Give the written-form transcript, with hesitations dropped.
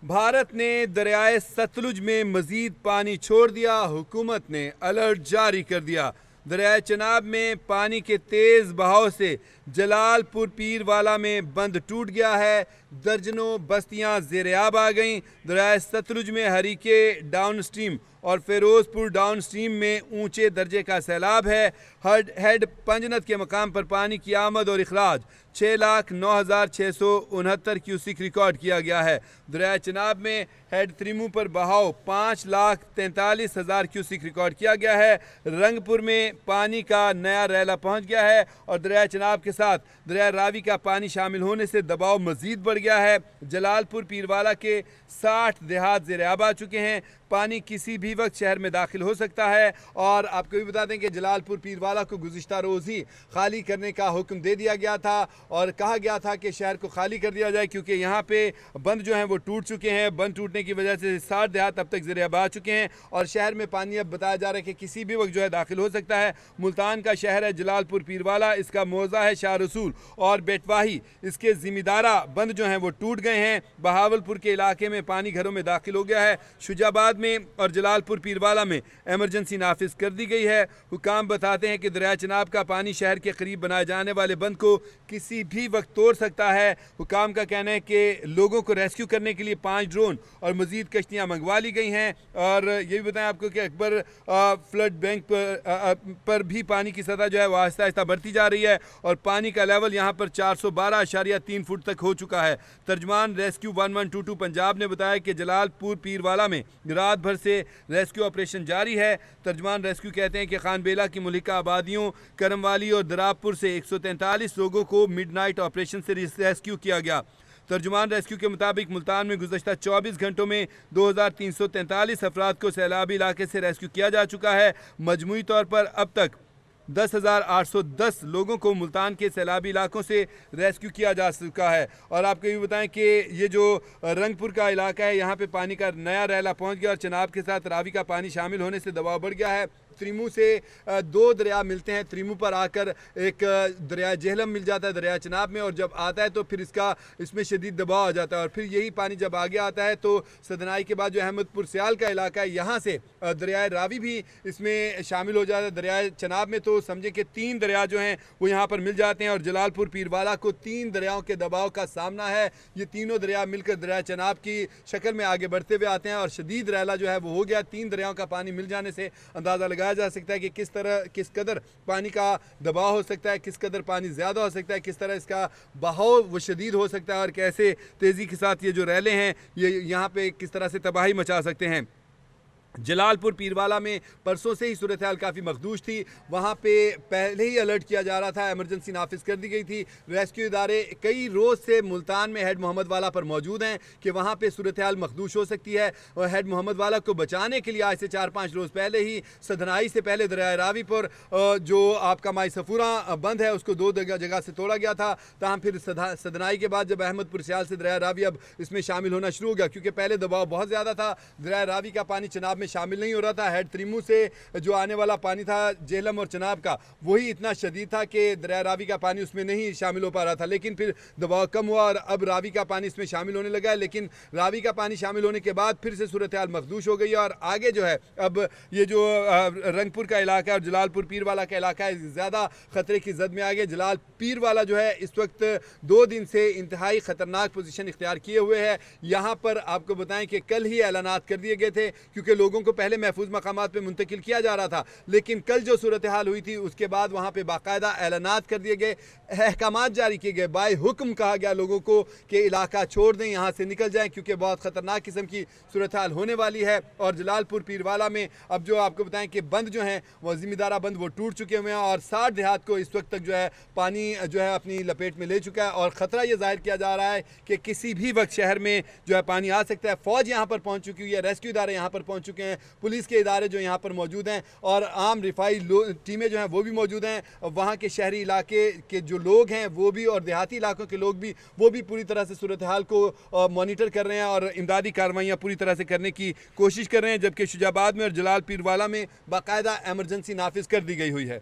भारत ने दरियाए सतलुज में मजीद पानी छोड़ दिया। हुकूमत ने अलर्ट जारी कर दिया। दरियाए चनाब में पानी के तेज़ बहाव से जलालपुर पीरवाला में बंद टूट गया है। दर्जनों बस्तियां ज़ेर-ए-आब आ गईं। दरियाए सतलुज में हरीके डाउन स्ट्रीम और फिरोजपुर डाउन स्ट्रीम में ऊंचे दर्जे का सैलाब है। हेड पंजनत के मकाम पर पानी की आमद और अखराज 6,09,669 क्यूसिक रिकॉर्ड किया गया है। दरिया चनाब में हेड त्रिमू पर बहाव 5,43,000 क्यूसिक रिकॉर्ड किया गया है। रंगपुर में पानी का नया रैला पहुंच गया है और दरिया चनाब के साथ दरिया रावी का पानी शामिल होने से दबाव मजीद बढ़ गया है। जलालपुर पीरवाला के 60 देहात ज़ेर-ए-आब आ चुके हैं। पानी किसी भी वक्त शहर में दाखिल हो सकता है। और आपको भी बता दें कि जलालपुर पीरवाला को गुज़िश्ता रोज़ ही खाली करने का हुक्म दे दिया गया था और कहा गया था कि शहर को खाली कर दिया जाए, क्योंकि यहाँ पे बंद जो हैं वो टूट चुके हैं। बंद टूटने की वजह से 60 देहात अब तक ज़ेर-ए-आब आ चुके हैं और शहर में पानी अब बताया जा रहा है कि किसी भी वक्त जो है दाखिल हो सकता है। मुल्तान का शहर है जलालपुर पीरवाला, इसका मौज़ा है शाह रसूल और बेटवाही। इसके ज़िम्मेदारा बंद जो हैं वो टूट गए हैं। बहावलपुर के इलाके में पानी घरों में दाखिल हो गया है। शुजाबाद में और जलालपुर पीरवाला में एमरजेंसी नाफिज कर दी गई है। हुकाम बताते हैं कि दरिया चनाब का पानी शहर के करीब बनाए जाने वाले बंद को किसी भी वक्त तोड़ सकता है। हुकाम का कहना है कि लोगों को रेस्क्यू करने के लिए 5 ड्रोन और मजीद कश्तियाँ मंगवा ली गई हैं। और ये भी बताएं आपको कि अकबर फ्लड बैंक पर भी पानी की सतह जो है वो आहिस्ता आहिस्ता बढ़ती जा रही है और पानी का लेवल यहाँ पर 412.3 फुट तक हो चुका है। तर्जमान रेस्क्यू 1122 पंजाब ने बताया कि जलालपुर पीरवाला में रात भर से रेस्क्यू ऑपरेशन जारी है। तर्जमान रेस्क्यू कहते हैं कि खानबेला की मुल्हिका आबादियों करमवाली और दराबपुर से 143 लोगों को मिडनाइट ऑपरेशन से रेस्क्यू किया गया। तर्जुमान रेस्क्यू के मुताबिक मुल्तान में गुज़श्ता 24 घंटों में 2,343 अफराद को सैलाबी इलाके से रेस्क्यू किया जा चुका है। मजमूई तौर पर अब तक 10,810 लोगों को मुल्तान के सैलाबी इलाकों से रेस्क्यू किया जा चुका है। और आपको ये बताएं कि ये जो रंगपुर का इलाका है, यहाँ पे पानी का नया रैला पहुँच गया और चनाब के साथ रावी का पानी शामिल होने से दबाव बढ़ गया है। त्रिमू से 2 दरिया मिलते हैं। त्रिमू पर आकर एक दरिया जेहलम मिल जाता है दरिया चनाब में, और जब आता है तो फिर इसमें शदीद दबाव आ जाता है और फिर यही पानी जब आगे आता है तो सदनाई के बाद जो अहमदपुर सियाल का इलाका है, यहाँ से दरिया रावी भी इसमें शामिल हो जाता है। दरिया चनाब में तो समझे कि 3 दरिया जो हैं वो यहाँ पर मिल जाते हैं और जलालपुर पीरवाला को 3 दरियाओं के दबाव का सामना है। ये तीनों दरिया मिलकर दरिया चनाब की शक्ल में आगे बढ़ते हुए आते हैं और शदीद रैला जो है वो हो गया। 3 दरियाओं का पानी मिल जाने से अंदाज़ा लगाया जा सकता है कि किस कदर पानी का दबाव हो सकता है, किस कदर पानी ज़्यादा हो सकता है, किस तरह इसका बहाव वो शदीद हो सकता है और कैसे तेज़ी के साथ ये जो रैले हैं ये यहाँ पे किस तरह से तबाही मचा सकते हैं। जलालपुर पीरवाला में परसों से ही सूरत हाल काफ़ी मखदूश थी। वहाँ पे पहले ही अलर्ट किया जा रहा था, एमरजेंसी नाफिज कर दी गई थी। रेस्क्यू इदारे कई रोज़ से मुल्तान में हेड मोहम्मद वाला पर मौजूद हैं कि वहाँ पे सूरत हाल मखदूश हो सकती है और हेड मोहम्मद वाला को बचाने के लिए आज से 4-5 रोज़ पहले ही सदनाई से पहले दरिया रावी पर जो आपका माई सफूरा बंद है उसको 2 जगह से तोड़ा गया था। तहम फिर सदनाई के बाद जब अहमदपुर सियाल से दरिया रावी अब इसमें शामिल होना शुरू हो गया, क्योंकि पहले दबाव बहुत ज़्यादा था, दरिया रावी का पानी चनाब शामिल नहीं हो रहा था। हेड त्रिमू से जो आने वाला पानी था जेहलम और चनाब का, वही इतना शदीद था कि दरिया रावी का पानी उसमें नहीं शामिल हो पा रहा था। लेकिन फिर दबाव कम हुआ और अब रावी का पानी इसमें शामिल होने लगा है। लेकिन रावी का पानी शामिल होने के बाद फिर से सूरत हाल मखदूश हो गई है और आगे जो है अब ये जो रंगपुर का इलाका है और जलालपुर पीरवाला का इलाका है ज़्यादा ख़तरे की जद में आ गया। जलाल पीरवाला जो है इस वक्त 2 दिन से इंतहाई ख़तरनाक पोजीशन इख्तियार किए हुए है। यहाँ पर आपको बताएं कि कल ही ऐलानात कर दिए गए थे, क्योंकि लोगों को पहले महफूज मकामात पे मुंतकिल किया जा रहा था, लेकिन कल जो सूरत हाल हुई थी उसके बाद वहाँ पे बाकायदा ऐलानात कर दिए गए, अहकामात जारी किए गए, बाय हुक्म कहा गया लोगों को कि इलाका छोड़ दें, यहाँ से निकल जाएं, क्योंकि बहुत ख़तरनाक किस्म की सूरत हाल होने वाली है। और जलालपुर पीरवाला में अब जो आपको बताएं कि बंद जो हैं वो ज़िम्मेदारा बंद वो टूट चुके हुए हैं और 60 देहात को इस वक्त तक जो है पानी जो है अपनी लपेट में ले चुका है और ख़तरा ये जाहिर किया जा रहा है कि किसी भी वक्त शहर में जो है पानी आ सकता है। फ़ौज यहाँ पर पहुँच चुकी हुई है, रेस्क्यू इदारे यहाँ पर पहुँच चुके हैं, पुलिस के इदारे जो यहाँ पर मौजूद हैं और आम रिफाई टीमें जो हैं वो भी मौजूद हैं। वहाँ के शहरी इलाके के जो लोग हैं वो भी और देहाती इलाकों के लोग भी वो भी पूरी तरह से सूरत हाल को मॉनिटर कर रहे हैं और इमदादी कार्रवाइयाँ पूरी तरह से करने की कोशिश कर रहे हैं, जबकि शुजाबाद में और जलाल पीरवाला में बाकायदा एमरजेंसी नाफिज कर दी गई हुई है।